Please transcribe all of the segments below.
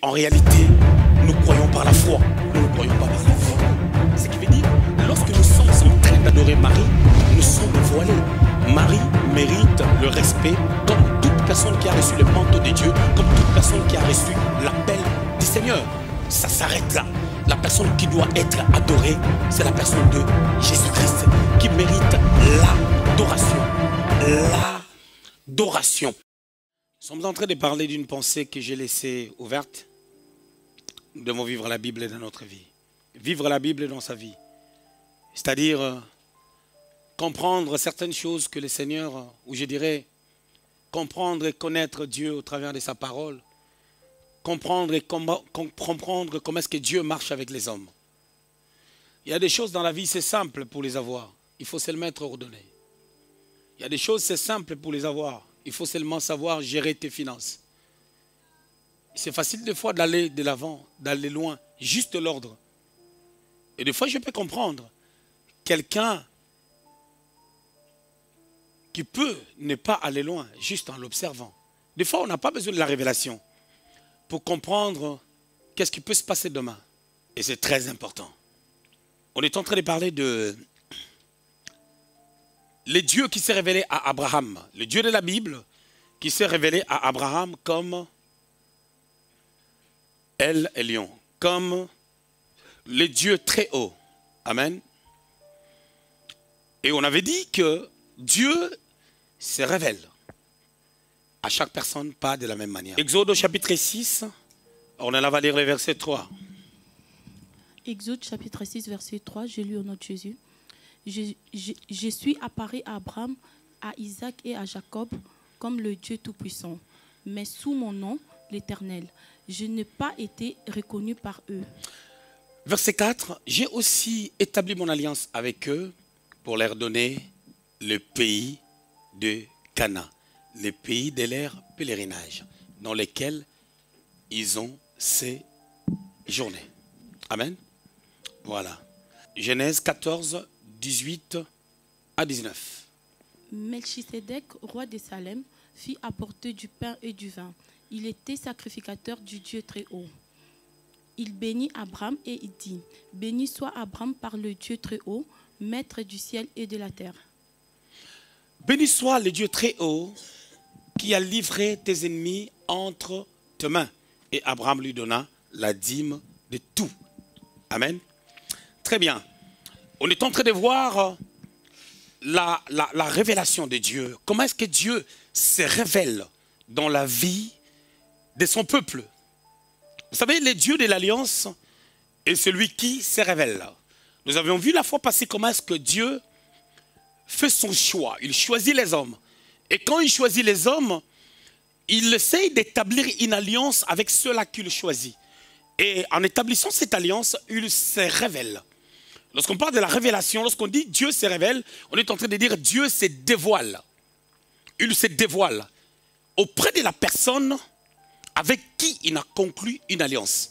En réalité, nous croyons par la foi. Nous ne croyons pas par la foi. Ce qui veut dire, lorsque nous sommes en train d'adorer Marie, nous sommes voilés. Marie mérite le respect comme toute personne qui a reçu le manteau de Dieu, comme toute personne qui a reçu l'appel du Seigneur. Ça s'arrête là. La personne qui doit être adorée, c'est la personne de Jésus-Christ, qui mérite l'adoration. L'adoration. Nous sommes en train de parler d'une pensée que j'ai laissée ouverte. Nous devons vivre la Bible dans notre vie. Vivre la Bible dans sa vie. C'est-à-dire comprendre certaines choses que le Seigneur, ou je dirais, comprendre et connaître Dieu au travers de sa parole. Comprendre comment est-ce que Dieu marche avec les hommes. Il y a des choses dans la vie, c'est simple pour les avoir. Il faut seulement être ordonné. Il y a des choses, c'est simple pour les avoir. Il faut seulement savoir gérer tes finances. C'est facile des fois d'aller de l'avant, d'aller loin, juste l'ordre. Et des fois, je peux comprendre quelqu'un qui peut ne pas aller loin, juste en l'observant. Des fois, on n'a pas besoin de la révélation pour comprendre qu'est-ce qui peut se passer demain. Et c'est très important. On est en train de parler de le Dieu qui s'est révélé à Abraham, le Dieu de la Bible qui s'est révélé à Abraham comme El Elyon, comme le Dieu très haut. Amen. Et on avait dit que Dieu se révèle à chaque personne, pas de la même manière. Exode au chapitre 6, on en va lire le verset 3. Exode chapitre 6, verset 3, j'ai lu au nom de Jésus. Je suis apparu à Abraham, à Isaac et à Jacob comme le Dieu Tout-Puissant, mais sous mon nom, l'Éternel. Je n'ai pas été reconnu par eux. Verset 4, j'ai aussi établi mon alliance avec eux pour leur donner le pays de Canaan, le pays de leur pèlerinage, dans lequel ils ont séjourné. Amen. Voilà. Genèse 14, 18 à 19. Melchisédek, roi de Salem, fit apporter du pain et du vin. Il était sacrificateur du Dieu très haut. Il bénit Abraham et il dit, « Béni soit Abraham par le Dieu très haut, maître du ciel et de la terre. » Béni soit le Dieu très haut qui a livré tes ennemis entre tes mains. Et Abraham lui donna la dîme de tout. Amen. Très bien. On est en train de voir la révélation de Dieu. Comment est-ce que Dieu se révèle dans la vie de son peuple? Vous savez, le Dieu de l'Alliance est celui qui se révèle. Nous avions vu la fois passée comment est-ce que Dieu fait son choix. Il choisit les hommes. Et quand il choisit les hommes, il essaye d'établir une alliance avec ceux-là qu'il choisit. Et en établissant cette alliance, il se révèle. Lorsqu'on parle de la révélation, lorsqu'on dit Dieu se révèle, on est en train de dire Dieu se dévoile. Il se dévoile auprès de la personne avec qui il a conclu une alliance.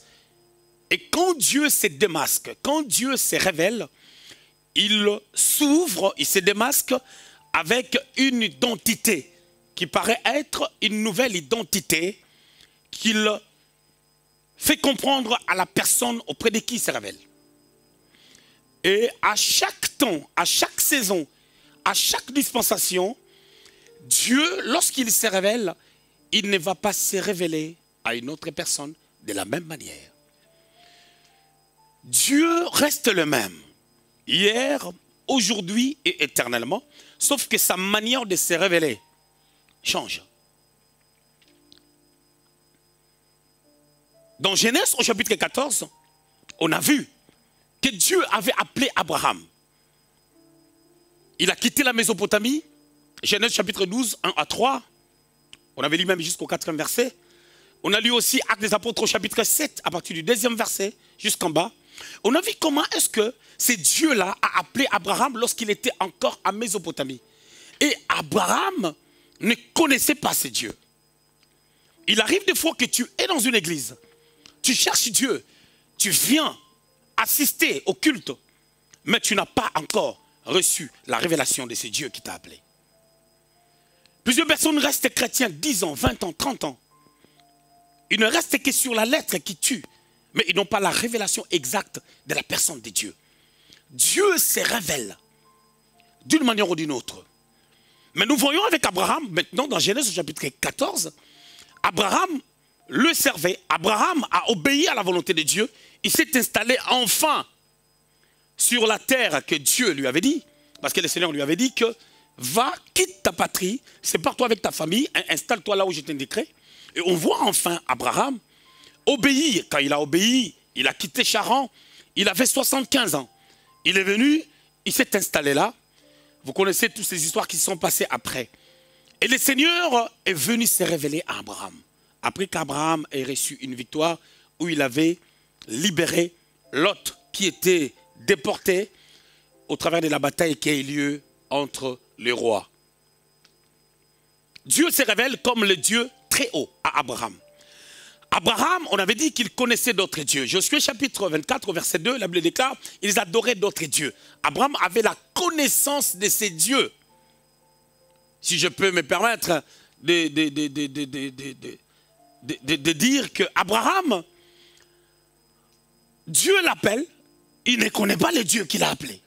Et quand Dieu se démasque, quand Dieu se révèle, il s'ouvre, il se démasque avec une identité qui paraît être une nouvelle identité qu'il fait comprendre à la personne auprès de qui il se révèle. Et à chaque temps, à chaque saison, à chaque dispensation, Dieu, lorsqu'il se révèle, il ne va pas se révéler à une autre personne de la même manière. Dieu reste le même, hier, aujourd'hui et éternellement, sauf que sa manière de se révéler change. Dans Genèse au chapitre 14, on a vu que Dieu avait appelé Abraham. Il a quitté la Mésopotamie, Genèse chapitre 12, 1 à 3, on avait lu même jusqu'au 4e verset. On a lu aussi Actes des Apôtres au chapitre 7, à partir du 2e verset, jusqu'en bas. On a vu comment est-ce que ce Dieu-là a appelé Abraham lorsqu'il était encore en Mésopotamie. Et Abraham ne connaissait pas ce Dieu. Il arrive des fois que tu es dans une église, tu cherches Dieu, tu viens assister au culte, mais tu n'as pas encore reçu la révélation de ce Dieu qui t'a appelé. Plusieurs personnes restent chrétiens 10 ans, 20 ans, 30 ans. Il ne reste que sur la lettre qui tue. Mais ils n'ont pas la révélation exacte de la personne de Dieu. Dieu se révèle d'une manière ou d'une autre. Mais nous voyons avec Abraham, maintenant dans Genèse chapitre 14, Abraham le servait. Abraham a obéi à la volonté de Dieu. Il s'est installé enfin sur la terre que Dieu lui avait dit. Parce que le Seigneur lui avait dit que va, quitte ta patrie, sépare-toi avec ta famille, installe-toi là où je t'indiquerai. Et on voit enfin Abraham obéir. Quand il a obéi, il a quitté Charan, il avait 75 ans. Il est venu, il s'est installé là. Vous connaissez toutes ces histoires qui se sont passées après. Et le Seigneur est venu se révéler à Abraham. Après qu'Abraham ait reçu une victoire où il avait libéré Lot qui était déporté au travers de la bataille qui a eu lieu entre les rois. Dieu se révèle comme le Dieu très haut à Abraham. Abraham, on avait dit qu'il connaissait d'autres dieux. Josué chapitre 24, verset 2, la Bible déclare, ils adoraient d'autres dieux. Abraham avait la connaissance de ces dieux. Si je peux me permettre de dire que Abraham, Dieu l'appelle, il ne connaît pas le Dieu qu'il a appelé.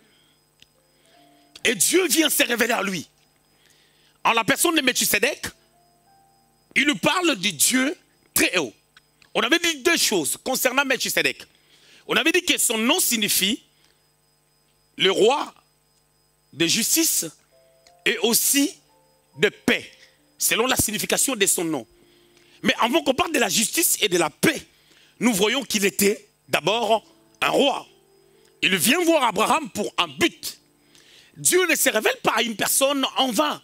Et Dieu vient se révéler à lui. En la personne de Melchisedec, il lui parle du Dieu très haut. On avait dit deux choses concernant Melchisedec. On avait dit que son nom signifie le roi de justice et aussi de paix, selon la signification de son nom. Mais avant qu'on parle de la justice et de la paix, nous voyons qu'il était d'abord un roi. Il vient voir Abraham pour un but. Dieu ne se révèle pas à une personne en vain.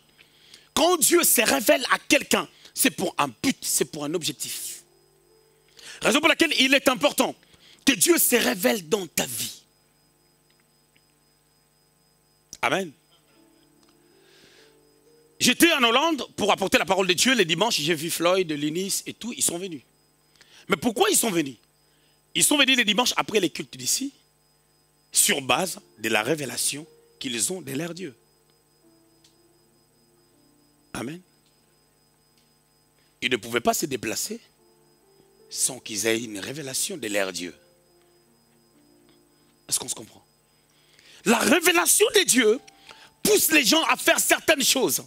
Quand Dieu se révèle à quelqu'un, c'est pour un but, c'est pour un objectif. Raison pour laquelle il est important que Dieu se révèle dans ta vie. Amen. J'étais en Hollande pour apporter la parole de Dieu les dimanches. J'ai vu Floyd, Linis et tout. Ils sont venus. Mais pourquoi ils sont venus? Ils sont venus les dimanches après les cultes d'ici, sur base de la révélation qu'ils ont de leur Dieu. Amen. Ils ne pouvaient pas se déplacer sans qu'ils aient une révélation de leur Dieu. Est-ce qu'on se comprend? La révélation de Dieu pousse les gens à faire certaines choses.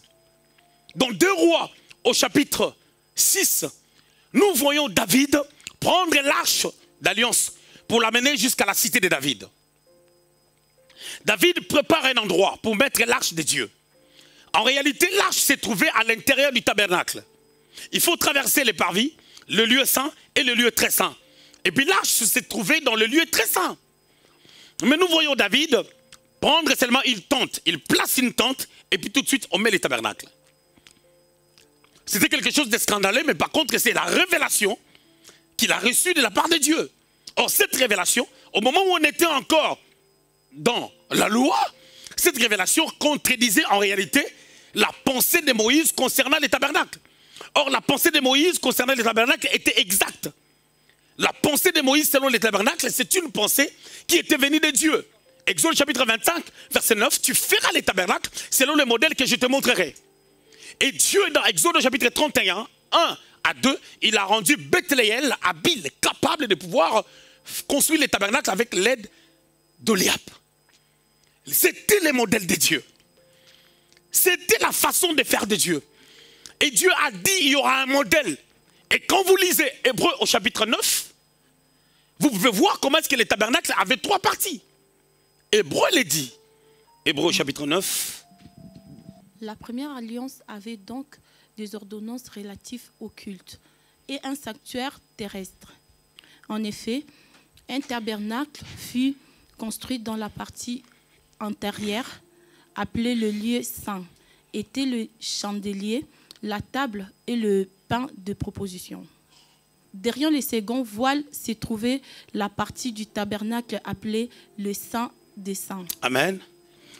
Dans 2 Rois, au chapitre 6, nous voyons David prendre l'arche d'alliance pour l'amener jusqu'à la cité de David. David prépare un endroit pour mettre l'arche de Dieu. En réalité, l'arche s'est trouvée à l'intérieur du tabernacle. Il faut traverser les parvis, le lieu saint et le lieu très saint. Et puis l'arche s'est trouvée dans le lieu très saint. Mais nous voyons David prendre seulement une tente. Il place une tente et puis tout de suite on met les tabernacles. C'était quelque chose de scandaleux, mais par contre c'est la révélation qu'il a reçue de la part de Dieu. Or cette révélation, au moment où on était encore dans la loi, cette révélation contredisait en réalité la pensée de Moïse concernant les tabernacles. Or, la pensée de Moïse concernant les tabernacles était exacte. La pensée de Moïse selon les tabernacles, c'est une pensée qui était venue de Dieu. Exode chapitre 25, verset 9, tu feras les tabernacles selon le modèle que je te montrerai. Et Dieu, dans Exode chapitre 31, 1 à 2, il a rendu Bethléem habile, capable de pouvoir construire les tabernacles avec l'aide d'Oliab. C'était le modèle de Dieu. C'était la façon de faire de Dieu. Et Dieu a dit il y aura un modèle. Et quand vous lisez Hébreux au chapitre 9, vous pouvez voir comment est-ce que les tabernacles avaient 3 parties. Hébreux les dit. Hébreux au chapitre 9. La première alliance avait donc des ordonnances relatives au culte et un sanctuaire terrestre. En effet, un tabernacle fut construit dans la partie antérieure, appelé le lieu saint, était le chandelier, la table et le pain de proposition. Derrière le second voile se trouvait la partie du tabernacle appelée le Saint des Saints. Amen.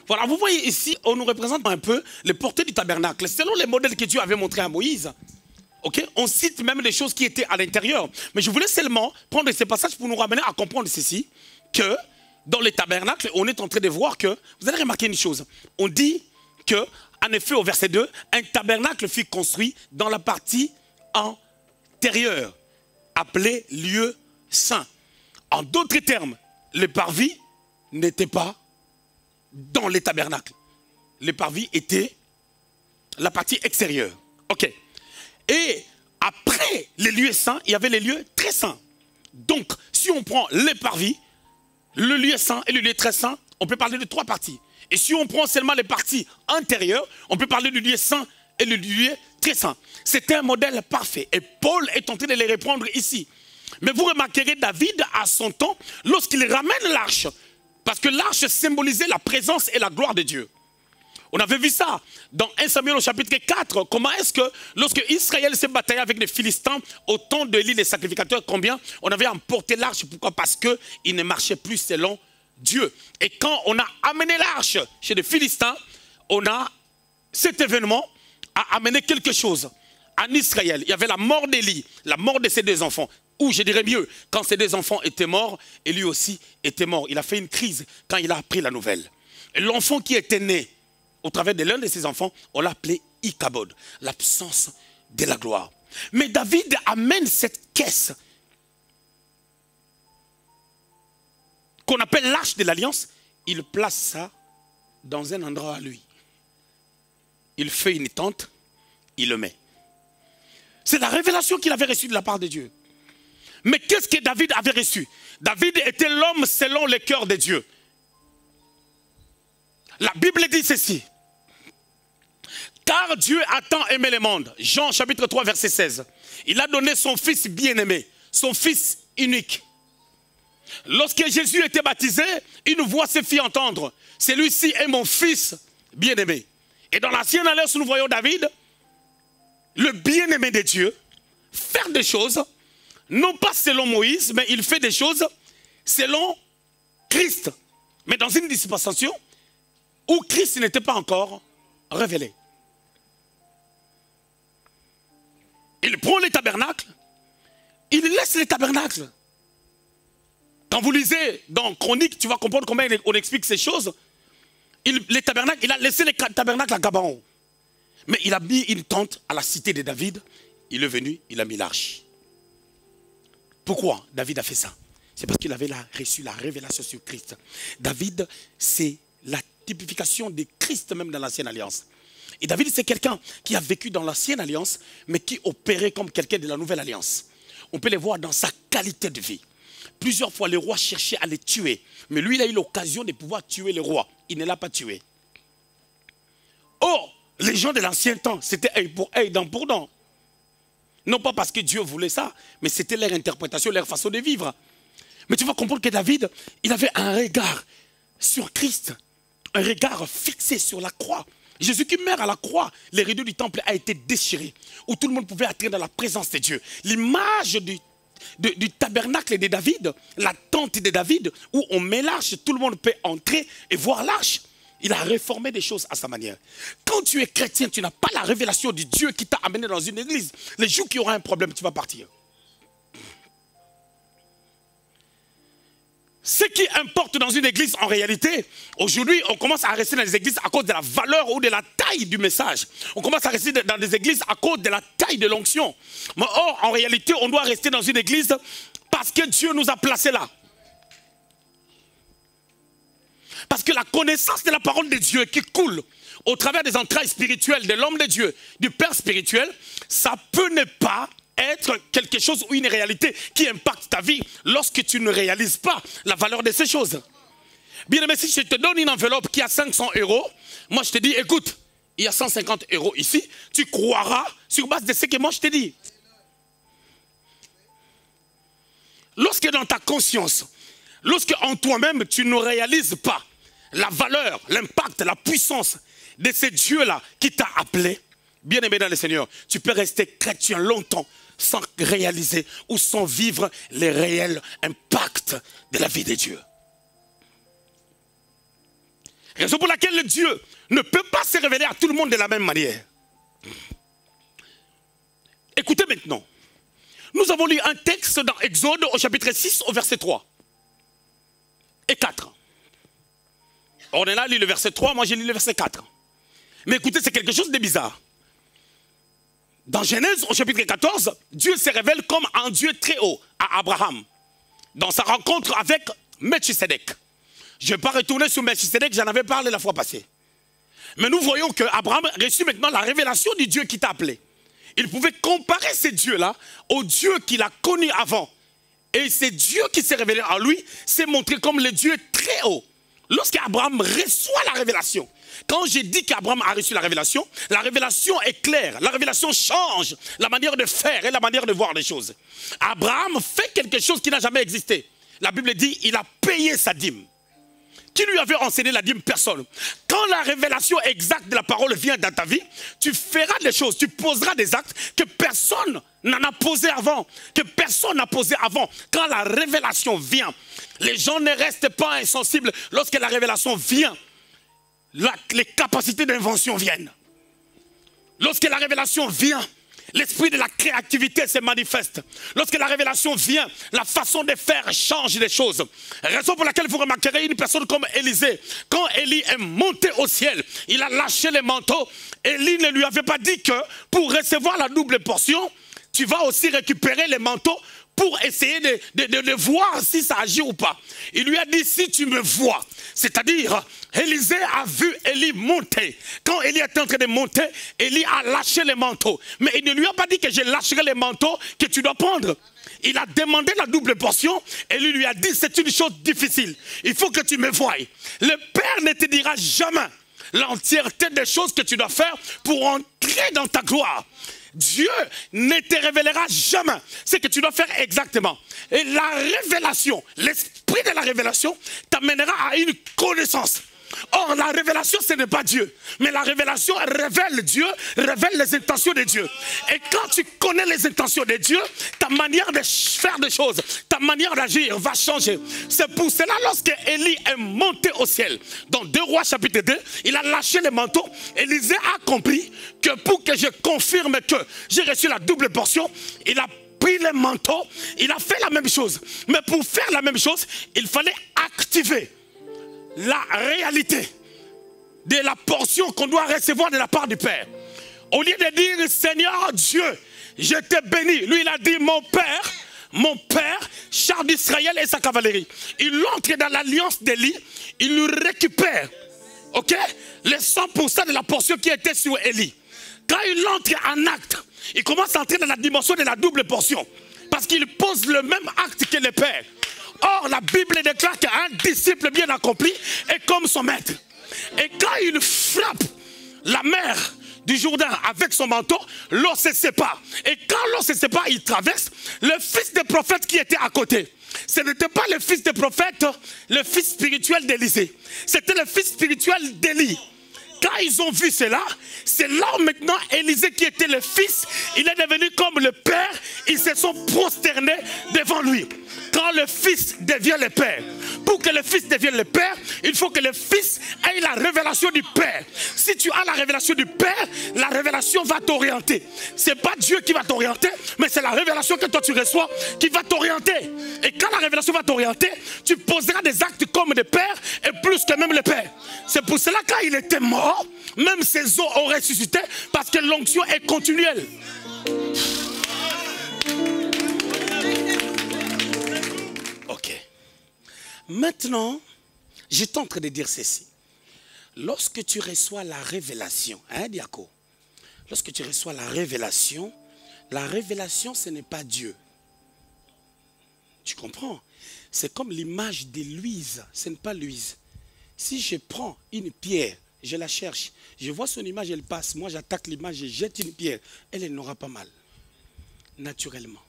Voilà, vous voyez ici, on nous représente un peu les portées du tabernacle. Selon les modèles que Dieu avait montrés à Moïse, okay, on cite même des choses qui étaient à l'intérieur. Mais je voulais seulement prendre ces passages pour nous ramener à comprendre ceci, que dans les tabernacles, on est en train de voir que, vous allez remarquer une chose, on dit que, en effet, au verset 2, un tabernacle fut construit dans la partie antérieure. appelé lieu saint. En d'autres termes, le parvis n'était pas dans les tabernacles. Le parvis était la partie extérieure. Ok. Et après les lieux saints, il y avait les lieux très saints. Donc, si on prend les parvis, le lieu saint et le lieu très saint, on peut parler de 3 parties. Et si on prend seulement les parties intérieures, on peut parler du lieu saint et le lieu très saint. C'était un modèle parfait. Et Paul est en train de les reprendre ici. Mais vous remarquerez David à son temps, lorsqu'il ramène l'arche, parce que l'arche symbolisait la présence et la gloire de Dieu. On avait vu ça dans 1 Samuel au chapitre 4. Comment est-ce que lorsque Israël s'est bataillé avec les Philistins au temps de l'île des sacrificateurs, combien on avait emporté l'arche? Pourquoi? Parce qu'il ne marchait plus selon Dieu. Et quand on a amené l'arche chez les Philistins, cet événement a amené quelque chose en Israël. Il y avait la mort d'Élie, la mort de ses 2 enfants. Ou je dirais mieux, quand ses 2 enfants étaient morts, et lui aussi était mort. Il a fait une crise quand il a appris la nouvelle. Et l'enfant qui était né au travers de l'un de ses enfants, on l'a appelé Ichabod, l'absence de la gloire. Mais David amène cette caisse qu'on appelle l'arche de l'alliance, il place ça dans un endroit à lui. Il fait une tente, il le met. C'est la révélation qu'il avait reçue de la part de Dieu. Mais qu'est-ce que David avait reçu? David était l'homme selon le cœur de Dieu. La Bible dit ceci. Car Dieu a tant aimé le monde. Jean chapitre 3 verset 16. Il a donné son fils bien-aimé, son fils unique. Lorsque Jésus était baptisé, une voix se fit entendre. Celui-ci est mon fils bien-aimé. Et dans l'ancienne alliance, nous voyons David, le bien-aimé de Dieu, faire des choses, non pas selon Moïse, mais il fait des choses selon Christ. Mais dans une dispensation où Christ n'était pas encore révélé. Il prend les tabernacles, il laisse les tabernacles. Quand vous lisez dans Chronique, tu vas comprendre comment on explique ces choses. Les tabernacles, il a laissé les tabernacles à Gabaon. Mais il a mis une tente à la cité de David. Il est venu, il a mis l'arche. Pourquoi David a fait ça? C'est parce qu'il avait reçu la révélation sur Christ. David, c'est la typification de Christ même dans l'ancienne alliance. Et David, c'est quelqu'un qui a vécu dans l'ancienne alliance, mais qui opérait comme quelqu'un de la nouvelle alliance. On peut le voir dans sa qualité de vie. Plusieurs fois, les rois cherchaient à les tuer. Mais lui, il a eu l'occasion de pouvoir tuer les rois. Il ne l'a pas tué. Or, les gens de l'ancien temps, c'était œil pour œil, dent pour dent. Non pas parce que Dieu voulait ça, mais c'était leur interprétation, leur façon de vivre. Mais tu vas comprendre que David, il avait un regard sur Christ. Un regard fixé sur la croix. Jésus qui meurt à la croix, les rideaux du temple a été déchiré, où tout le monde pouvait entrer dans la présence de Dieu. L'image du tabernacle de David, la tente de David, où on met l'arche, tout le monde peut entrer et voir l'arche. Il a réformé des choses à sa manière. Quand tu es chrétien, tu n'as pas la révélation du Dieu qui t'a amené dans une église. Les jours qu'il y aura un problème, tu vas partir. Ce qui importe dans une église, en réalité, aujourd'hui, on commence à rester dans les églises à cause de la valeur ou de la taille du message. On commence à rester dans des églises à cause de la taille de l'onction. Mais or, en réalité, on doit rester dans une église parce que Dieu nous a placés là. Parce que la connaissance de la parole de Dieu qui coule au travers des entrailles spirituelles de l'homme de Dieu, du Père spirituel, ça peut ne pas être quelque chose ou une réalité qui impacte ta vie lorsque tu ne réalises pas la valeur de ces choses. Bien aimé, si je te donne une enveloppe qui a 500 €, moi je te dis, écoute, il y a 150 € ici, tu croiras sur base de ce que moi je te dis. Lorsque dans ta conscience, lorsque en toi-même tu ne réalises pas la valeur, l'impact, la puissance de ce Dieu-là qui t'a appelé, bien aimé dans le Seigneur, tu peux rester chrétien longtemps sans réaliser ou sans vivre les réels impacts de la vie de Dieu. Raison pour laquelle Dieu ne peut pas se révéler à tout le monde de la même manière. Écoutez maintenant. Nous avons lu un texte dans Exode au chapitre 6 au verset 3 et 4. On est là, lu le verset 3, moi j'ai lu le verset 4. Mais écoutez, c'est quelque chose de bizarre. Dans Genèse, au chapitre 14, Dieu se révèle comme un Dieu très haut à Abraham. Dans sa rencontre avec Melchisedec. Je ne vais pas retourner sur Melchisedec, j'en avais parlé la fois passée. Mais nous voyons qu'Abraham reçut maintenant la révélation du Dieu qui t'a appelé. Il pouvait comparer ces dieux-là au Dieu qu'il a connu avant. Et c'est Dieu qui s'est révélé en lui, s'est montré comme le Dieu très haut. Lorsqu'Abraham reçoit la révélation, quand j'ai dit qu'Abraham a reçu la révélation est claire. La révélation change la manière de faire et la manière de voir les choses. Abraham fait quelque chose qui n'a jamais existé. La Bible dit qu'il a payé sa dîme. Qui lui avait enseigné la dîme? Personne. Quand la révélation exacte de la parole vient dans ta vie, tu feras des choses, tu poseras des actes que personne n'en a posé avant. Que personne n'a posé avant. Quand la révélation vient, les gens ne restent pas insensibles. Lorsque la révélation vient, les capacités d'invention viennent. Lorsque la révélation vient, l'esprit de la créativité se manifeste. Lorsque la révélation vient, la façon de faire change les choses. Raison pour laquelle vous remarquerez une personne comme Élisée. Quand Élie est monté au ciel, il a lâché les manteaux. Élie ne lui avait pas dit que pour recevoir la double portion, tu vas aussi récupérer les manteaux pour essayer de voir si ça agit ou pas. Il lui a dit, si tu me vois, c'est-à-dire, Élisée a vu Élie monter. Quand Élie était en train de monter, Élie a lâché les manteaux. Mais il ne lui a pas dit que je lâcherai les manteaux que tu dois prendre. Il a demandé la double portion et lui a dit, c'est une chose difficile. Il faut que tu me voies. Le Père ne te dira jamais l'entièreté des choses que tu dois faire pour entrer dans ta gloire. Dieu ne te révélera jamais ce que tu dois faire exactement. Et la révélation, l'esprit de la révélation t'amènera à une connaissance. Or, la révélation, ce n'est pas Dieu. Mais la révélation révèle Dieu, révèle les intentions de Dieu. Et quand tu connais les intentions de Dieu, ta manière de faire des choses, ta manière d'agir va changer. C'est pour cela, lorsque Élie est monté au ciel, dans 2 Rois chapitre 2, il a lâché les manteaux. Élisée a compris que pour que je confirme que j'ai reçu la double portion, il a pris les manteaux, il a fait la même chose. Mais pour faire la même chose, il fallait activer la réalité de la portion qu'on doit recevoir de la part du Père. Au lieu de dire, Seigneur Dieu, je te bénis. Lui, il a dit, mon Père, char d'Israël et sa cavalerie. Il entre dans l'alliance d'Élie, il lui récupère, ok, les 100% de la portion qui était sur Élie. Quand il entre en acte, il commence à entrer dans la dimension de la double portion. Parce qu'il pose le même acte que le Père. Or, la Bible déclare qu'un disciple bien accompli est comme son maître. Et quand il frappe la mer du Jourdain avec son manteau, l'eau se sépare. Et quand l'eau se sépare, il traverse. Le fils des prophètes qui était à côté, ce n'était pas le fils des prophètes, le fils spirituel d'Élisée. C'était le fils spirituel d'Élie. Quand ils ont vu cela, c'est là où maintenant Élisée qui était le fils, il est devenu comme le père, ils se sont prosternés devant lui. Quand le fils devient le père, pour que le fils devienne le père, il faut que le fils ait la révélation du père. Si tu as la révélation du père, la révélation va t'orienter. Ce n'est pas Dieu qui va t'orienter, mais c'est la révélation que toi tu reçois qui va t'orienter. Et quand la révélation va t'orienter, tu poseras des actes comme des pères et plus que même le père. C'est pour cela quand il était mort, même ses os ont ressuscité parce que l'onction est continuelle. Ok. Maintenant, j'étais en train de dire ceci. Lorsque tu reçois la révélation, hein, Diaco? Lorsque tu reçois la révélation, ce n'est pas Dieu. Tu comprends? C'est comme l'image de Louise, ce n'est pas Louise. Si je prends une pierre, je la cherche, je vois son image, elle passe, moi j'attaque l'image, je jette une pierre, elle n'aura pas mal, naturellement.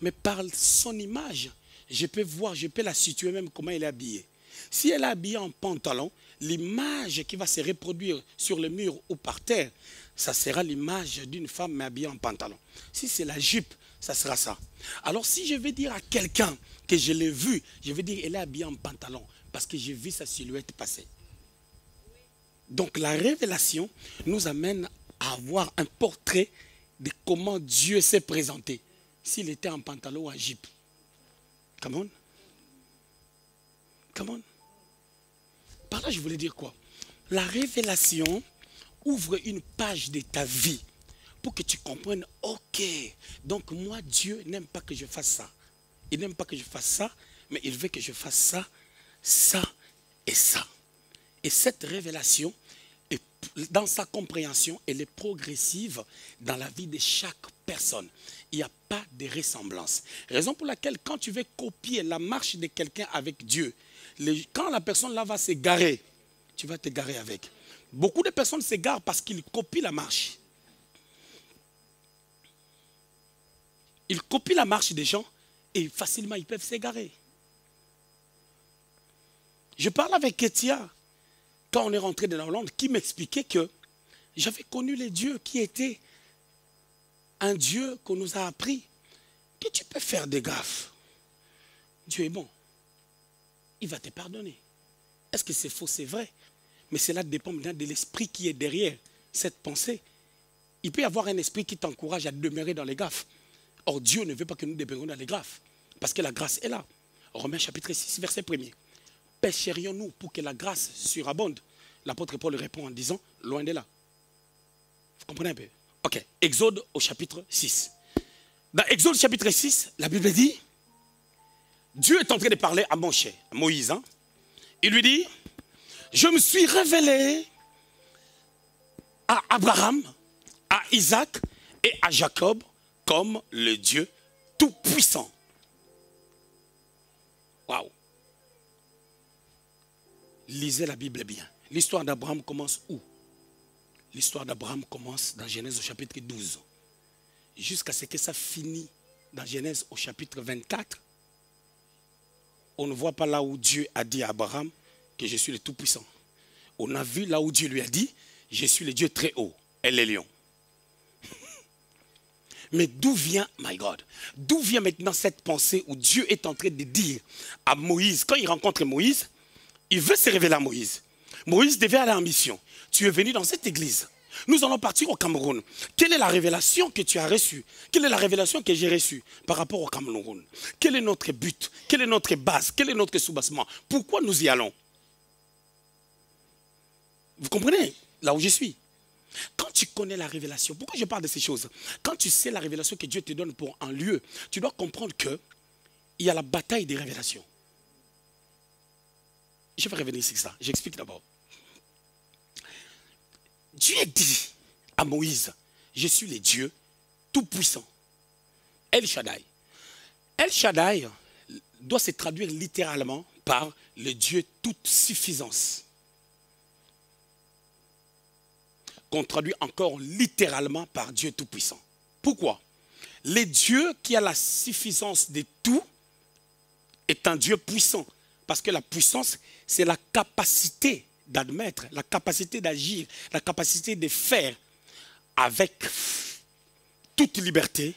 Mais par son image, je peux voir, je peux la situer même comment elle est habillée. Si elle est habillée en pantalon, l'image qui va se reproduire sur le mur ou par terre, ça sera l'image d'une femme habillée en pantalon. Si c'est la jupe, ça sera ça. Alors si je vais dire à quelqu'un que je l'ai vu, je vais dire elle est habillée en pantalon parce que j'ai vu sa silhouette passer. Donc la révélation nous amène à avoir un portrait de comment Dieu s'est présenté. S'il était en pantalon ou en jupe. Come on. Come on. Par là, je voulais dire quoi? La révélation ouvre une page de ta vie pour que tu comprennes, ok, donc moi, Dieu n'aime pas que je fasse ça. Il n'aime pas que je fasse ça, mais il veut que je fasse ça, ça et ça. Et cette révélation, dans sa compréhension, elle est progressive dans la vie de chaque personne. Il n'y a pas de ressemblance. Raison pour laquelle, quand tu veux copier la marche de quelqu'un avec Dieu, quand la personne là va s'égarer, tu vas t'égarer avec. Beaucoup de personnes s'égarent parce qu'ils copient la marche. Ils copient la marche des gens et facilement ils peuvent s'égarer. Je parle avec Ketia quand on est rentré dans Hollande, qui m'expliquait que j'avais connu les dieux qui étaient un Dieu qu'on nous a appris que tu peux faire des gaffes. Dieu est bon. Il va te pardonner. Est-ce que c'est faux? C'est vrai. Mais cela dépend maintenant de l'esprit qui est derrière cette pensée. Il peut y avoir un esprit qui t'encourage à demeurer dans les gaffes. Or, Dieu ne veut pas que nous demeurions dans les gaffes. Parce que la grâce est là. Romains chapitre 6, verset 1er. Pécherions-nous pour que la grâce surabonde? L'apôtre Paul répond en disant, loin de là. Vous comprenez un peu? Ok, Exode au chapitre 6. Dans Exode chapitre 6, la Bible dit, Dieu est en train de parler à Moïse. Hein? Il lui dit, je me suis révélé à Abraham, à Isaac et à Jacob comme le Dieu tout-puissant. Waouh! Lisez la Bible bien. L'histoire d'Abraham commence où? L'histoire d'Abraham commence dans Genèse au chapitre 12. Jusqu'à ce que ça finisse dans Genèse au chapitre 24. On ne voit pas là où Dieu a dit à Abraham que je suis le Tout-Puissant. On a vu là où Dieu lui a dit, je suis le Dieu très haut, et les lions. Mais d'où vient, my God, d'où vient maintenant cette pensée où Dieu est en train de dire à Moïse, quand il rencontre Moïse, il veut se révéler à Moïse. Moïse devait aller en mission. Tu es venu dans cette église. Nous allons partir au Cameroun. Quelle est la révélation que tu as reçue? Quelle est la révélation que j'ai reçue par rapport au Cameroun? Quel est notre but? Quelle est notre base? Quel est notre soubassement? Pourquoi nous y allons? Vous comprenez là où je suis? Quand tu connais la révélation, pourquoi je parle de ces choses? Quand tu sais la révélation que Dieu te donne pour un lieu, tu dois comprendre qu'il y a la bataille des révélations. Je vais revenir sur ça. J'explique d'abord. Dieu dit à Moïse, je suis le Dieu tout-puissant. El Shaddai. El Shaddai doit se traduire littéralement par le Dieu toute suffisance. Qu'on traduit encore littéralement par Dieu tout-puissant. Pourquoi? Le Dieu qui a la suffisance de tout est un Dieu puissant. Parce que la puissance, c'est la capacité d'admettre, la capacité d'agir, la capacité de faire avec toute liberté,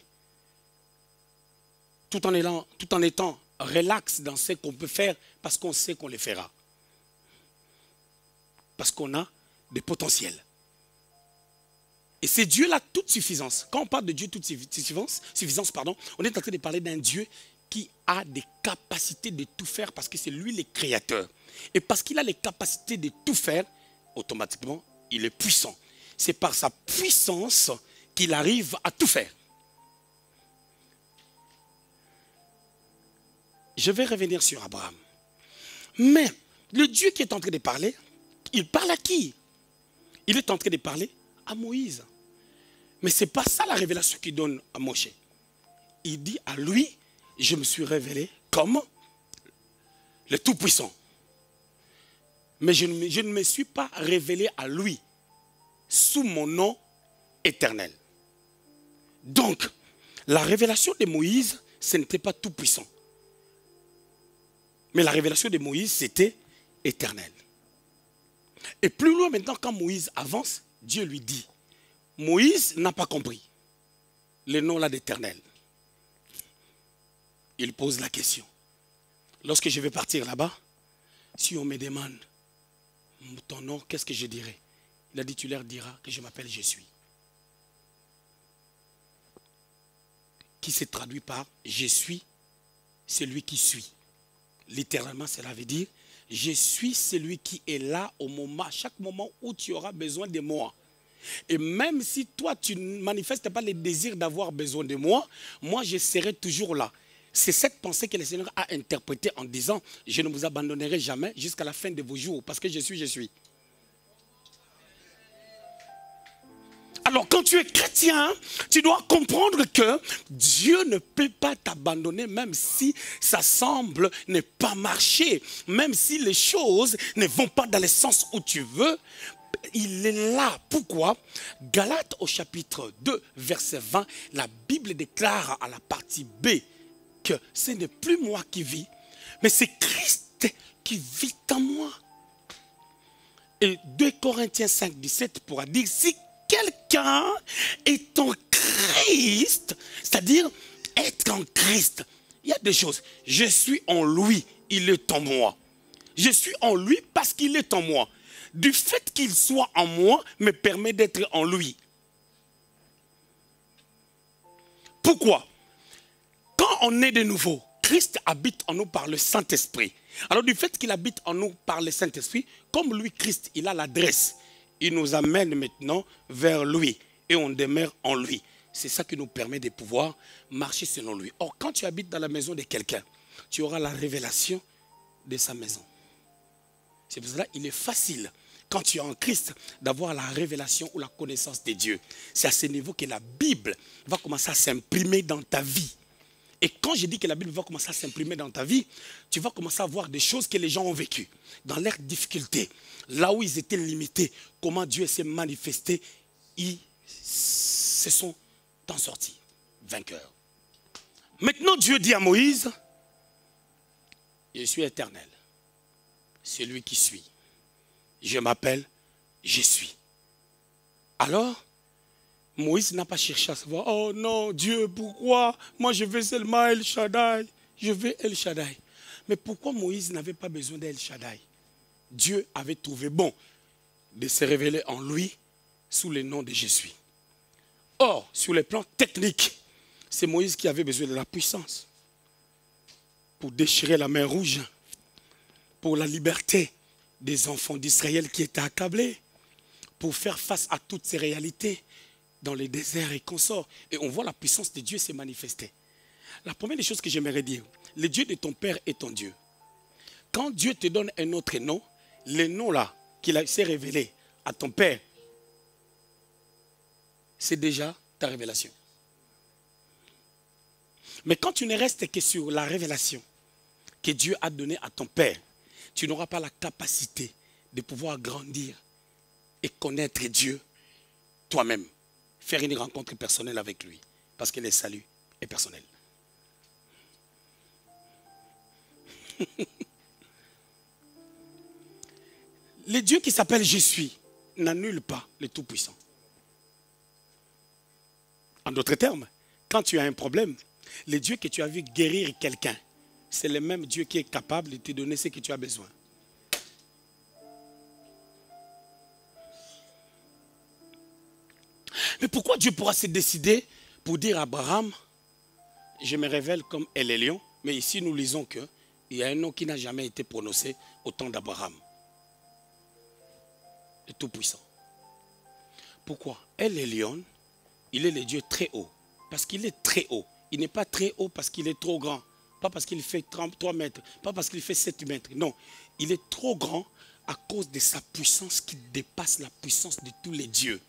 tout en étant relax dans ce qu'on peut faire parce qu'on sait qu'on le fera. Parce qu'on a des potentiels. Et c'est Dieu-là toute suffisance. Quand on parle de Dieu toute suffisance, on est en train de parler d'un Dieu qui a des capacités de tout faire parce que c'est lui le créateur. Et parce qu'il a les capacités de tout faire, automatiquement, il est puissant. C'est par sa puissance qu'il arrive à tout faire. Je vais revenir sur Abraham. Mais le Dieu qui est en train de parler, il parle à qui? Il est en train de parler à Moïse. Mais ce n'est pas ça la révélation qu'il donne à Moshe. Il dit à lui, je me suis révélé comme le Tout-Puissant. Mais je ne me suis pas révélé à lui sous mon nom éternel. Donc, la révélation de Moïse, ce n'était pas Tout-Puissant. Mais la révélation de Moïse, c'était éternel. Et plus loin maintenant, quand Moïse avance, Dieu lui dit, Moïse n'a pas compris le nom là d'éternel. Il pose la question. Lorsque je vais partir là-bas, si on me demande ton nom, qu'est-ce que je dirai? Il a dit, tu leur diras que je m'appelle Je suis. Qui se traduit par je suis celui qui suit. Littéralement, cela veut dire je suis celui qui est là au moment, à chaque moment où tu auras besoin de moi. Et même si toi, tu ne manifestes pas les désirs d'avoir besoin de moi, moi, je serai toujours là. C'est cette pensée que le Seigneur a interprétée en disant, je ne vous abandonnerai jamais jusqu'à la fin de vos jours, parce que je suis. Alors quand tu es chrétien, tu dois comprendre que Dieu ne peut pas t'abandonner même si ça semble ne pas marcher, même si les choses ne vont pas dans le sens où tu veux. Il est là. Pourquoi? Galates au chapitre 2, verset 20, la Bible déclare à la partie B que ce n'est plus moi qui vis, mais c'est Christ qui vit en moi. Et 2 Corinthiens 5, 17 pourra dire, si quelqu'un est en Christ, c'est-à-dire être en Christ, il y a des choses. Je suis en lui, il est en moi. Je suis en lui parce qu'il est en moi. Du fait qu'il soit en moi me permet d'être en lui. Pourquoi? Quand on est de nouveau, Christ habite en nous par le Saint-Esprit. Alors du fait qu'il habite en nous par le Saint-Esprit, comme lui, Christ, il a l'adresse. Il nous amène maintenant vers lui et on demeure en lui. C'est ça qui nous permet de pouvoir marcher selon lui. Or, quand tu habites dans la maison de quelqu'un, tu auras la révélation de sa maison. C'est pour cela qu'il est facile, quand tu es en Christ, d'avoir la révélation ou la connaissance de Dieu. C'est à ce niveau que la Bible va commencer à s'imprimer dans ta vie. Et quand je dis que la Bible va commencer à s'imprimer dans ta vie, tu vas commencer à voir des choses que les gens ont vécues. Dans leurs difficultés, là où ils étaient limités, comment Dieu s'est manifesté, ils se sont en sortis vainqueurs. Maintenant, Dieu dit à Moïse, je suis éternel, celui qui suis. Je m'appelle, je suis. Alors, Moïse n'a pas cherché à savoir, oh non, Dieu, pourquoi? Moi, je veux seulement El Shaddai. Je veux El Shaddai. Mais pourquoi Moïse n'avait pas besoin d'El Shaddai? Dieu avait trouvé bon de se révéler en lui sous le nom de je suis. Or, sur le plan technique, c'est Moïse qui avait besoin de la puissance pour déchirer la mer Rouge, pour la liberté des enfants d'Israël qui étaient accablés, pour faire face à toutes ces réalités dans les déserts et consorts. Et on voit la puissance de Dieu se manifester. La première des choses que j'aimerais dire, le Dieu de ton père est ton Dieu. Quand Dieu te donne un autre nom, le nom là qu'il s'est révélé à ton père, c'est déjà ta révélation. Mais quand tu ne restes que sur la révélation que Dieu a donnée à ton père, tu n'auras pas la capacité de pouvoir grandir et connaître Dieu toi-même. Faire une rencontre personnelle avec lui. Parce que le salut est personnel. Le Dieu qui s'appelle Je suis n'annule pas le Tout-Puissant. En d'autres termes, quand tu as un problème, le Dieu que tu as vu guérir quelqu'un, c'est le même Dieu qui est capable de te donner ce que tu as besoin. Mais pourquoi Dieu pourra se décider pour dire à Abraham, je me révèle comme El Elyon, mais ici nous lisons qu'il y a un nom qui n'a jamais été prononcé au temps d'Abraham. Le Tout-Puissant. Pourquoi? El Elyon, il est le Dieu très haut. Parce qu'il est très haut. Il n'est pas très haut parce qu'il est trop grand. Pas parce qu'il fait 33 mètres. Pas parce qu'il fait 7 mètres. Non. Il est trop grand à cause de sa puissance qui dépasse la puissance de tous les dieux.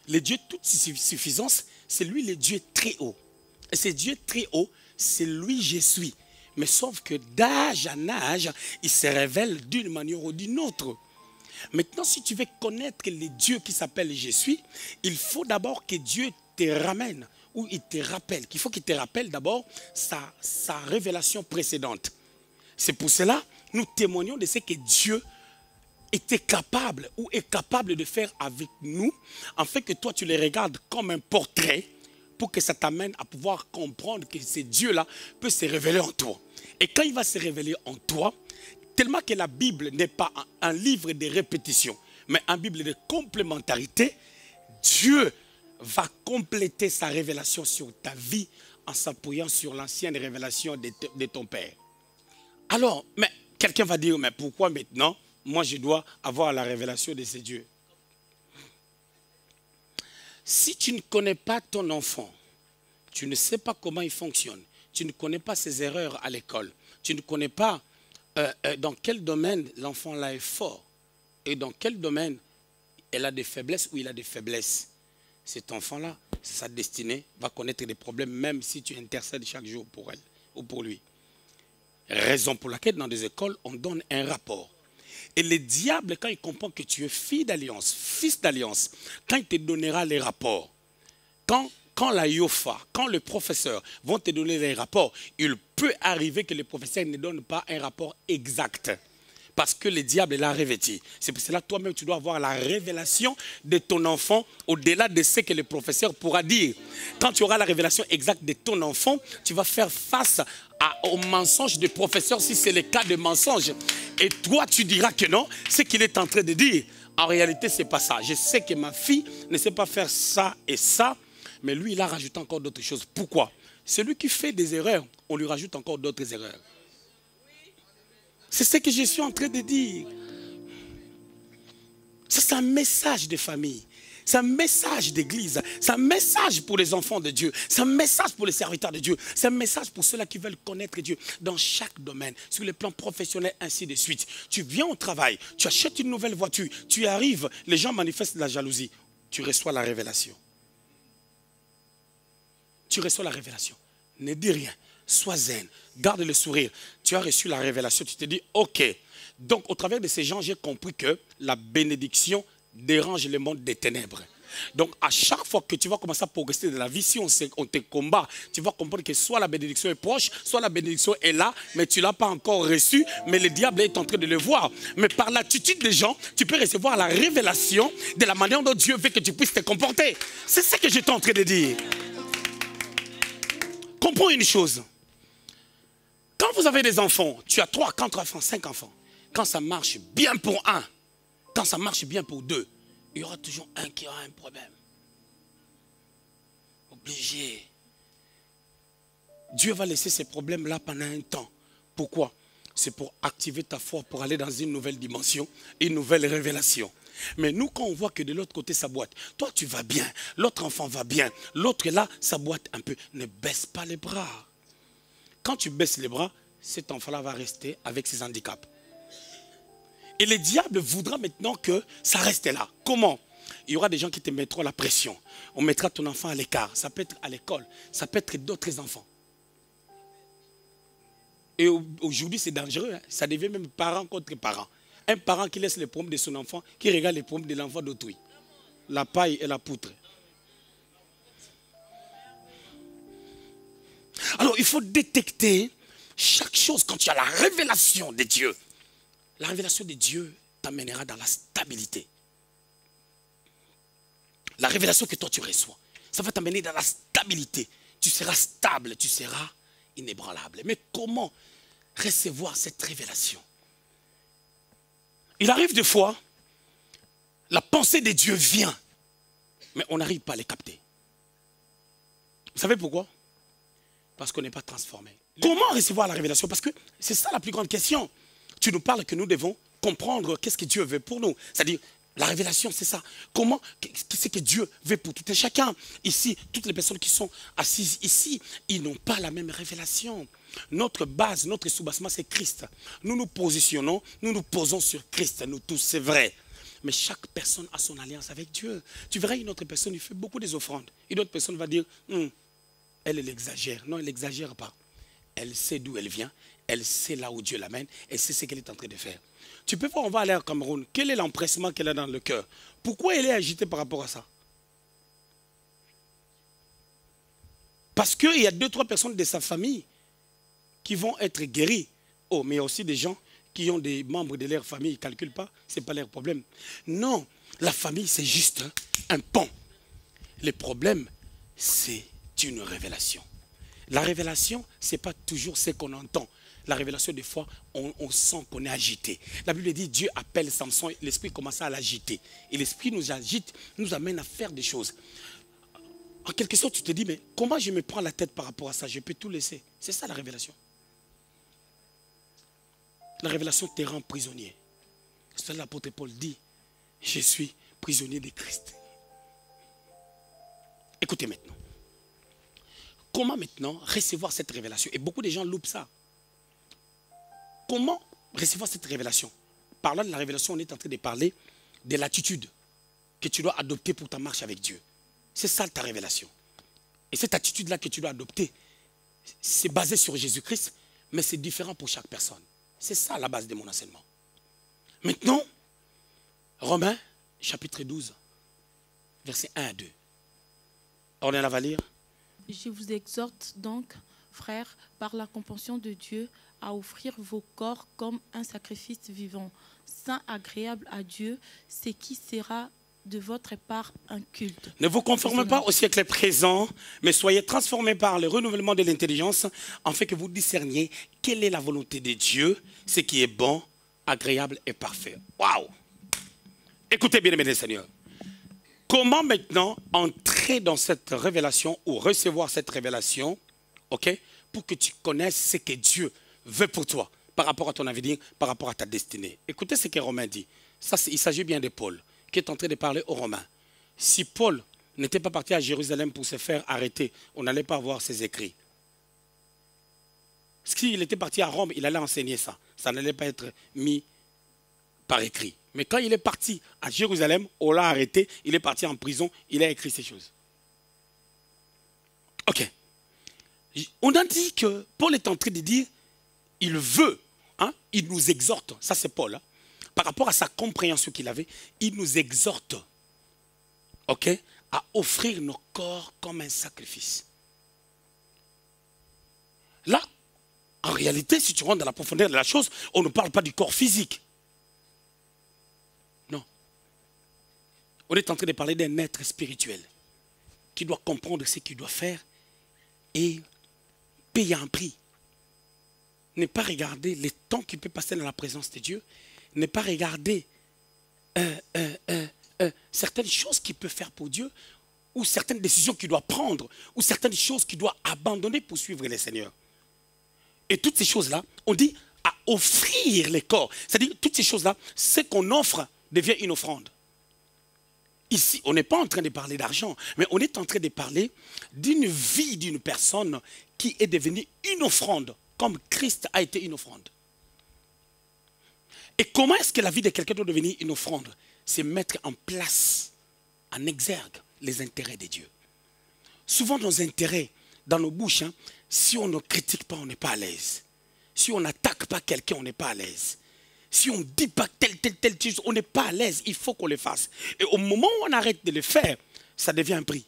Le Dieu toute suffisance, c'est lui le Dieu très haut. Et ce Dieu très haut, c'est lui je suis. Mais sauf que d'âge en âge, il se révèle d'une manière ou d'une autre. Maintenant, si tu veux connaître le Dieu qui s'appelle je suis, il faut d'abord que Dieu te ramène, ou il te rappelle, qu'il faut qu'il te rappelle d'abord sa révélation précédente. C'est pour cela nous témoignons de ce que Dieu était capable ou est capable de faire avec nous, afin que toi tu les regardes comme un portrait, pour que ça t'amène à pouvoir comprendre que ce Dieu-là peut se révéler en toi. Et quand il va se révéler en toi, tellement que la Bible n'est pas un livre de répétition, mais un Bible de complémentarité, Dieu va compléter sa révélation sur ta vie en s'appuyant sur l'ancienne révélation de ton Père. Alors, mais quelqu'un va dire, mais pourquoi maintenant moi je dois avoir la révélation de ces dieux. Si tu ne connais pas ton enfant, tu ne sais pas comment il fonctionne, tu ne connais pas ses erreurs à l'école, tu ne connais pas dans quel domaine l'enfant là est fort et dans quel domaine elle a des faiblesses ou il a des faiblesses, cet enfant-là, sa destinée va connaître des problèmes même si tu intercèdes chaque jour pour elle ou pour lui. Raison pour laquelle dans des écoles, on donne un rapport. Et le diable, quand il comprend que tu es fille d'alliance, fils d'alliance, quand il te donnera les rapports, quand la Yofa, quand le professeur vont te donner les rapports, il peut arriver que le professeur ne donne pas un rapport exact. Parce que le diable l'a revêti. C'est pour cela que toi-même, tu dois avoir la révélation de ton enfant au-delà de ce que le professeur pourra dire. Quand tu auras la révélation exacte de ton enfant, tu vas faire face au mensonge du professeur si c'est le cas de mensonge. Et toi, tu diras que non, ce qu'il est en train de dire. En réalité, ce n'est pas ça. Je sais que ma fille ne sait pas faire ça et ça, mais lui, il a rajouté encore d'autres choses. Pourquoi? Celui qui fait des erreurs, on lui rajoute encore d'autres erreurs. C'est ce que je suis en train de dire. Ça, c'est un message de famille. C'est un message d'église. C'est un message pour les enfants de Dieu. C'est un message pour les serviteurs de Dieu. C'est un message pour ceux-là qui veulent connaître Dieu dans chaque domaine, sur le plan professionnel, ainsi de suite. Tu viens au travail, tu achètes une nouvelle voiture, tu arrives, les gens manifestent la jalousie. Tu reçois la révélation. Tu reçois la révélation. Ne dis rien. Sois zen, garde le sourire. Tu as reçu la révélation, tu te dis, ok. Donc, au travers de ces gens, j'ai compris que la bénédiction dérange le monde des ténèbres. Donc, à chaque fois que tu vas commencer à progresser de la vie, si on te combat, tu vas comprendre que soit la bénédiction est proche, soit la bénédiction est là, mais tu ne l'as pas encore reçue, mais le diable est en train de le voir. Mais par l'attitude des gens, tu peux recevoir la révélation de la manière dont Dieu veut que tu puisses te comporter. C'est ce que j'étais en train de dire. Comprends une chose. Quand vous avez des enfants, tu as 3, 4 enfants, 5 enfants. Quand ça marche bien pour un, quand ça marche bien pour 2, il y aura toujours un qui aura un problème. Obligé. Dieu va laisser ces problèmes-là pendant un temps. Pourquoi? C'est pour activer ta foi, pour aller dans une nouvelle dimension, une nouvelle révélation. Mais nous, quand on voit que de l'autre côté, ça boite, toi, tu vas bien, l'autre enfant va bien, l'autre est là, ça boite un peu. Ne baisse pas les bras. Quand tu baisses les bras, cet enfant-là va rester avec ses handicaps. Et le diable voudra maintenant que ça reste là. Comment? Il y aura des gens qui te mettront la pression. On mettra ton enfant à l'écart. Ça peut être à l'école, ça peut être d'autres enfants. Et aujourd'hui, c'est dangereux. Hein? Ça devient même parent contre parent. Un parent qui laisse les problèmes de son enfant, qui regarde les problèmes de l'enfant d'autrui. La paille et la poutre. Alors, il faut détecter chaque chose quand tu as la révélation de Dieu. La révélation de Dieu t'amènera dans la stabilité. La révélation que toi tu reçois, ça va t'amener dans la stabilité. Tu seras stable, tu seras inébranlable. Mais comment recevoir cette révélation? Il arrive des fois, la pensée de Dieu vient, mais on n'arrive pas à les capter. Vous savez pourquoi? Parce qu'on n'est pas transformé. Comment recevoir la révélation? Parce que c'est ça la plus grande question. Tu nous parles que nous devons comprendre qu'est-ce que Dieu veut pour nous. C'est-à-dire, la révélation, c'est ça. Comment, qu'est-ce que Dieu veut pour tout et chacun? Ici, toutes les personnes qui sont assises ici, ils n'ont pas la même révélation. Notre base, notre soubassement, c'est Christ. Nous nous positionnons, nous nous posons sur Christ, nous tous, c'est vrai. Mais chaque personne a son alliance avec Dieu. Tu verras une autre personne, il fait beaucoup des offrandes. Une autre personne va dire, elle exagère. Non, elle n'exagère pas. Elle sait d'où elle vient, elle sait là où Dieu l'amène, elle sait ce qu'elle est en train de faire. Tu peux voir, on va aller au Cameroun, quel est l'empressement qu'elle a dans le cœur? Pourquoi elle est agitée par rapport à ça? Parce qu'il y a 2, 3 personnes de sa famille qui vont être guéries. Oh, mais il y a aussi des gens qui ont des membres de leur famille, ils ne calculent pas, ce n'est pas leur problème. Non, la famille c'est juste un pont. Le problème, c'est une révélation. La révélation, ce n'est pas toujours ce qu'on entend. La révélation, des fois, on sent qu'on est agité. La Bible dit, Dieu appelle Samson, l'esprit commence à l'agiter. Et l'esprit nous agite, nous amène à faire des choses. En quelque sorte, tu te dis, mais comment je me prends la tête par rapport à ça? Je peux tout laisser. C'est ça la révélation. La révélation te rend prisonnier. cela l'apôtre Paul dit, je suis prisonnier de Christ. Écoutez maintenant. Comment maintenant recevoir cette révélation? Et beaucoup de gens loupent ça. Comment recevoir cette révélation? Parlant de la révélation, on est en train de parler de l'attitude que tu dois adopter pour ta marche avec Dieu. C'est ça ta révélation. Et cette attitude-là que tu dois adopter, c'est basé sur Jésus-Christ, mais c'est différent pour chaque personne. C'est ça la base de mon enseignement. Maintenant, Romains, chapitre 12, versets 1 à 2. On est là, va lire. Je vous exhorte donc, frères, par la compassion de Dieu, à offrir vos corps comme un sacrifice vivant, saint, agréable à Dieu, ce qui sera de votre part un culte. Ne vous conformez pas au siècle présent, mais soyez transformés par le renouvellement de l'intelligence, afin que vous discerniez quelle est la volonté de Dieu, ce qui est bon, agréable et parfait. Waouh! Écoutez bien, mes seigneurs. Comment maintenant entrer dans cette révélation ou recevoir cette révélation, ok, pour que tu connaisses ce que Dieu veut pour toi, par rapport à ton avenir, par rapport à ta destinée. Écoutez ce que Romain dit. Ça, il s'agit bien de Paul, qui est en train de parler aux Romains. Si Paul n'était pas parti à Jérusalem pour se faire arrêter, on n'allait pas voir ses écrits. S'il était parti à Rome, il allait enseigner ça. Ça n'allait pas être mis par écrit. Mais quand il est parti à Jérusalem, on l'a arrêté, il est parti en prison, il a écrit ces choses. Ok. On a dit que Paul est en train de dire, il veut, hein, il nous exhorte, ça c'est Paul, hein, par rapport à sa compréhension qu'il avait, il nous exhorte, ok, à offrir nos corps comme un sacrifice. Là, en réalité, si tu rentres dans la profondeur de la chose, on ne parle pas du corps physique. Non. On est en train de parler d'un être spirituel qui doit comprendre ce qu'il doit faire et payer un prix. Ne pas regarder les temps qu'il peut passer dans la présence de Dieu, ne pas regarder certaines choses qu'il peut faire pour Dieu, ou certaines décisions qu'il doit prendre, ou certaines choses qu'il doit abandonner pour suivre le Seigneur. Et toutes ces choses-là, on dit à offrir les corps. C'est-à-dire, toutes ces choses-là, ce qu'on offre devient une offrande. Ici, on n'est pas en train de parler d'argent, mais on est en train de parler d'une vie d'une personne qui est devenue une offrande, comme Christ a été une offrande. Et comment est-ce que la vie de quelqu'un doit devenir une offrande? C'est mettre en place, en exergue, les intérêts de Dieu. Souvent, nos intérêts, dans nos bouches, hein, si on ne critique pas, on n'est pas à l'aise. Si on n'attaque pas quelqu'un, on n'est pas à l'aise. Si on ne dit pas telle chose, on n'est pas à l'aise. Il faut qu'on le fasse. Et au moment où on arrête de le faire, ça devient un prix.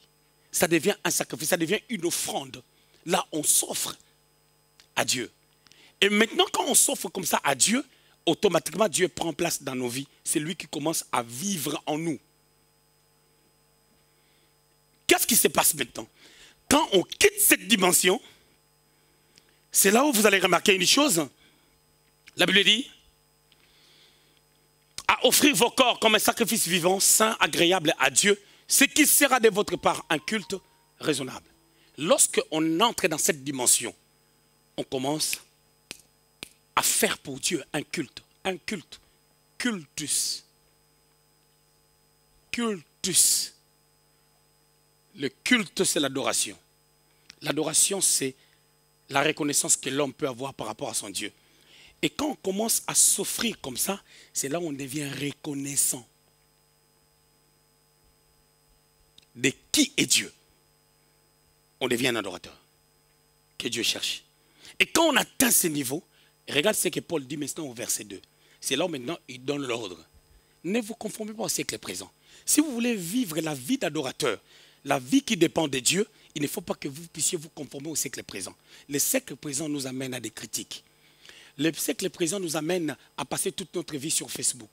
Ça devient un sacrifice. Ça devient une offrande. Là, on s'offre à Dieu. Et maintenant, quand on s'offre comme ça à Dieu, automatiquement, Dieu prend place dans nos vies. C'est lui qui commence à vivre en nous. Qu'est-ce qui se passe maintenant? Quand on quitte cette dimension, c'est là où vous allez remarquer une chose. La Bible dit, à offrir vos corps comme un sacrifice vivant, saint, agréable à Dieu, ce qui sera de votre part un culte raisonnable. Lorsqu'on entre dans cette dimension, on commence à faire pour Dieu un culte, cultus. Cultus. Le culte, c'est l'adoration. L'adoration, c'est la reconnaissance que l'homme peut avoir par rapport à son Dieu. Et quand on commence à s'offrir comme ça, c'est là où on devient reconnaissant de qui est Dieu. On devient un adorateur que Dieu cherche. Et quand on atteint ce niveau, regarde ce que Paul dit maintenant au verset 2. C'est là où maintenant il donne l'ordre. Ne vous conformez pas au siècle présent. Si vous voulez vivre la vie d'adorateur, la vie qui dépend de Dieu, il ne faut pas que vous puissiez vous conformer au siècle présent. Le siècle présent nous amène à des critiques. Le siècle présent nous amène à passer toute notre vie sur Facebook.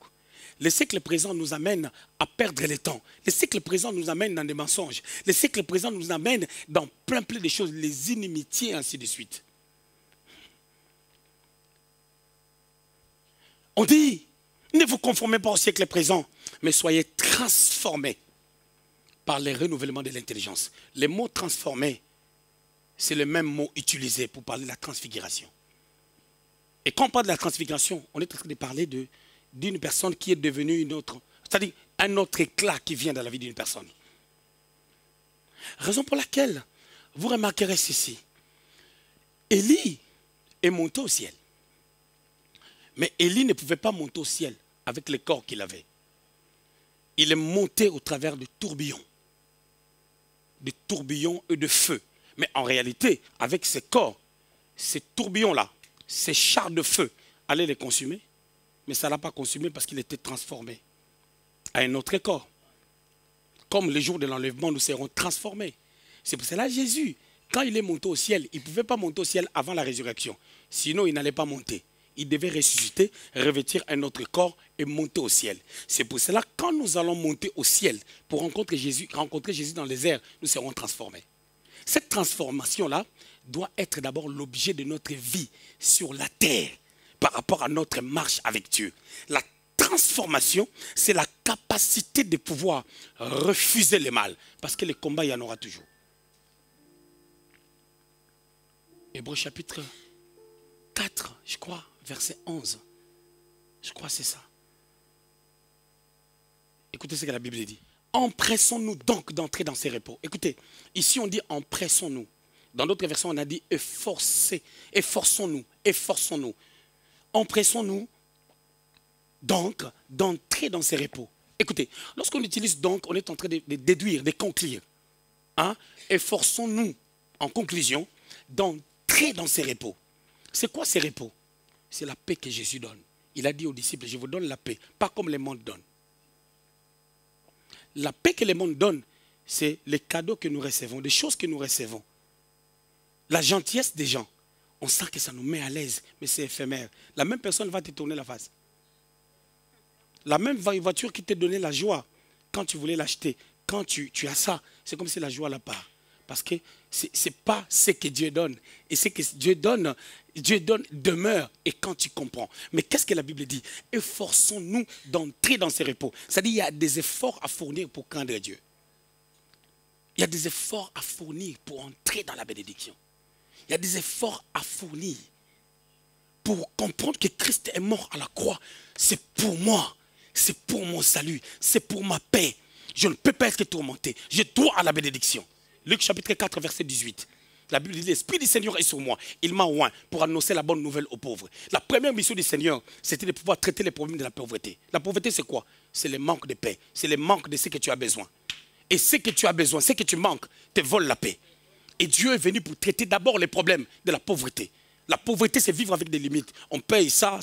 Le siècle présent nous amène à perdre le temps. Le siècle présent nous amène dans des mensonges. Le siècle présent nous amène dans plein de choses, les inimitiés, ainsi de suite. On dit, ne vous conformez pas au siècle présent, mais soyez transformés par le renouvellement de l'intelligence. Le mot transformer, c'est le même mot utilisé pour parler de la transfiguration. Et quand on parle de la transfiguration, on est en train de parler de d'une personne qui est devenue une autre. C'est-à-dire un autre éclat qui vient dans la vie d'une personne. Raison pour laquelle vous remarquerez ceci. Élie est monté au ciel. Mais Élie ne pouvait pas monter au ciel avec le corps qu'il avait. Il est monté au travers de tourbillons et de feu. Mais en réalité, avec ces corps, ces tourbillons-là, ces chars de feu allaient les consumer. Mais ça ne l'a pas consumé parce qu'il était transformé à un autre corps. Comme le jour de l'enlèvement, nous serons transformés. C'est pour cela que Jésus, quand il est monté au ciel, il ne pouvait pas monter au ciel avant la résurrection. Sinon, il n'allait pas monter. Il devait ressusciter, revêtir un autre corps et monter au ciel. C'est pour cela que quand nous allons monter au ciel pour rencontrer Jésus dans les airs, nous serons transformés. Cette transformation-là doit être d'abord l'objet de notre vie sur la terre par rapport à notre marche avec Dieu. La transformation, c'est la capacité de pouvoir refuser le mal. Parce que le combat, il y en aura toujours. Hébreux chapitre 4, je crois, verset 11. Je crois que c'est ça. Écoutez ce que la Bible dit. Empressons-nous donc d'entrer dans ces repos. Écoutez, ici on dit empressons-nous. Dans d'autres versions, on a dit efforçons-nous. Empressons-nous donc d'entrer dans ces repos. Écoutez, lorsqu'on utilise donc, on est en train de déduire, de conclure. Hein? Efforçons-nous, en conclusion, d'entrer dans ces repos. C'est quoi ces repos? C'est la paix que Jésus donne. Il a dit aux disciples, je vous donne la paix, pas comme le monde donne. La paix que le monde donne, c'est les cadeaux que nous recevons, des choses que nous recevons. La gentillesse des gens, on sent que ça nous met à l'aise, mais c'est éphémère. La même personne va te tourner la face. La même voiture qui t'a donné la joie, quand tu voulais l'acheter, quand tu as ça, c'est comme si la joie la part. Parce que ce n'est pas ce que Dieu donne. Et ce que Dieu donne demeure et quand tu comprends. Mais qu'est-ce que la Bible dit? Efforçons-nous d'entrer dans ces repos. C'est-à-dire qu'il y a des efforts à fournir pour craindre Dieu. Il y a des efforts à fournir pour entrer dans la bénédiction. Il y a des efforts à fournir pour comprendre que Christ est mort à la croix. C'est pour moi. C'est pour mon salut. C'est pour ma paix. Je ne peux pas être tourmenté. Je dois à la bénédiction. Luc chapitre 4, verset 18. La Bible dit, l'Esprit du Seigneur est sur moi. Il m'a oint pour annoncer la bonne nouvelle aux pauvres. La première mission du Seigneur, c'était de pouvoir traiter les problèmes de la pauvreté. La pauvreté, c'est quoi? C'est le manque de paix. C'est le manque de ce que tu as besoin. Et ce que tu as besoin, ce que tu manques, te vole la paix. Et Dieu est venu pour traiter d'abord les problèmes de la pauvreté. La pauvreté, c'est vivre avec des limites. On paye ça,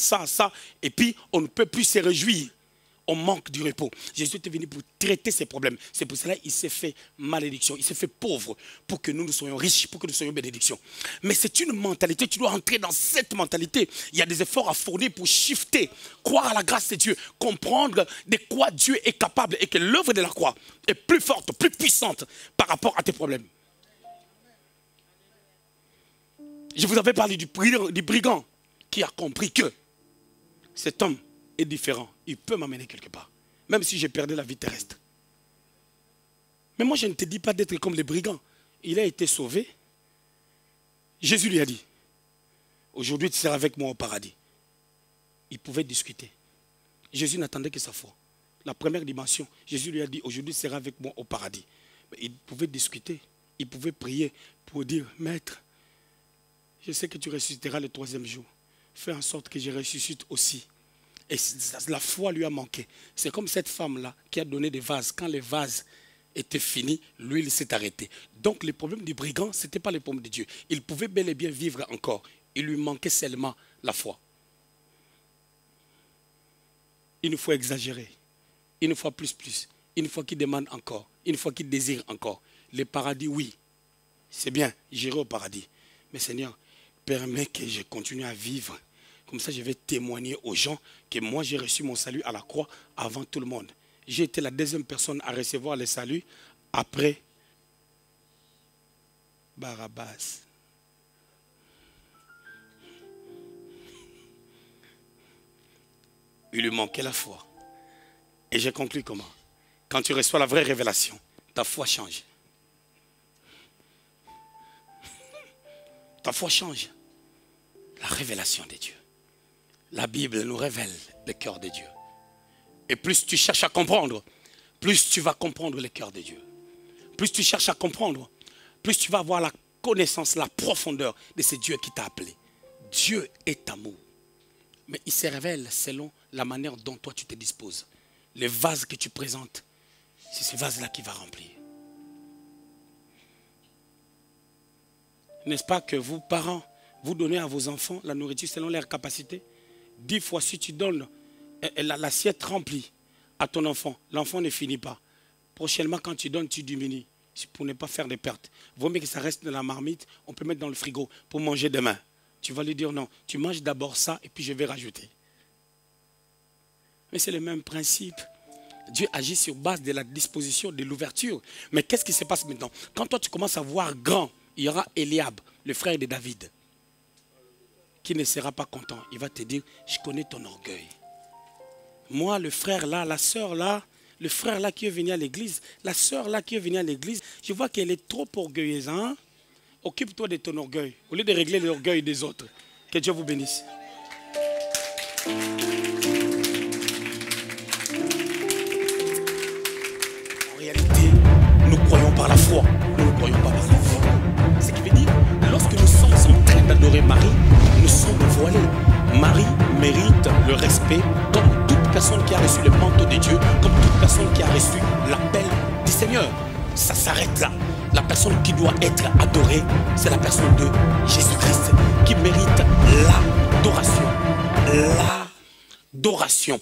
et puis on ne peut plus se réjouir. On manque du repos. Jésus est venu pour traiter ces problèmes. C'est pour cela qu'il s'est fait malédiction. Il s'est fait pauvre pour que nous soyons riches, pour que nous soyons bénédiction. Mais c'est une mentalité. Tu dois entrer dans cette mentalité. Il y a des efforts à fournir pour shifter, croire à la grâce de Dieu, comprendre de quoi Dieu est capable et que l'œuvre de la croix est plus forte, plus puissante par rapport à tes problèmes. Je vous avais parlé du brigand qui a compris que cet homme est différent. Il peut m'amener quelque part. Même si j'ai perdu la vie terrestre. Mais moi, je ne te dis pas d'être comme les brigands. Il a été sauvé. Jésus lui a dit, aujourd'hui tu seras avec moi au paradis. Il pouvait discuter. Jésus n'attendait que sa foi. La première dimension, Jésus lui a dit, aujourd'hui tu seras avec moi au paradis. Mais il pouvait discuter. Il pouvait prier pour dire, Maître, je sais que tu ressusciteras le 3e jour. Fais en sorte que je ressuscite aussi. Et la foi lui a manqué. C'est comme cette femme-là qui a donné des vases. Quand les vases étaient finis, l'huile s'est arrêtée. Donc le problème du brigand, ce n'était pas le problème de Dieu. Il pouvait bel et bien vivre encore. Il lui manquait seulement la foi. Une fois exagéré. Une fois plus. Une fois qu'il demande encore. Une fois qu'il désire encore. Le paradis, oui. C'est bien, j'irai au paradis. Mais Seigneur, permets que je continue à vivre. Comme ça, je vais témoigner aux gens que moi, j'ai reçu mon salut à la croix avant tout le monde. J'ai été la 2e personne à recevoir le salut après Barabbas. Il lui manquait la foi. Et j'ai conclu comment? Quand tu reçois la vraie révélation, ta foi change. Ta foi change. La révélation de Dieu. La Bible nous révèle le cœur de Dieu. Et plus tu cherches à comprendre, plus tu vas comprendre le cœur de Dieu. Plus tu cherches à comprendre, plus tu vas avoir la connaissance, la profondeur de ce Dieu qui t'a appelé. Dieu est amour. Mais il se révèle selon la manière dont toi tu te disposes. Les vases que tu présentes, c'est ce vase-là qui va remplir. N'est-ce pas que vous, parents, vous donnez à vos enfants la nourriture selon leur capacité? 10 fois, si tu donnes l'assiette remplie à ton enfant, l'enfant ne finit pas. Prochainement, quand tu donnes, tu diminues pour ne pas faire de pertes. Vaut mieux que ça reste dans la marmite, on peut mettre dans le frigo pour manger demain. Tu vas lui dire non, tu manges d'abord ça et puis je vais rajouter. Mais c'est le même principe. Dieu agit sur base de la disposition, de l'ouverture. Mais qu'est-ce qui se passe maintenant? Quand toi tu commences à voir grand, il y aura Eliab, le frère de David, qui ne sera pas content. Il va te dire, je connais ton orgueil. Moi, le frère là, la soeur là, le frère là qui est venu à l'église, la soeur là qui est venue à l'église, je vois qu'elle est trop orgueilleuse. Hein? Occupe-toi de ton orgueil, au lieu de régler l'orgueil des autres. Que Dieu vous bénisse. En réalité, nous croyons par la foi. Nous ne croyons pas par la foi. Ce qui veut dire, lorsque nous sommes en train d'adorer Marie, nous sommes voilés. Marie mérite le respect comme toute personne qui a reçu le manteau de Dieu, comme toute personne qui a reçu l'appel du Seigneur. Ça s'arrête là. La personne qui doit être adorée, c'est la personne de Jésus-Christ qui mérite l'adoration. L'adoration.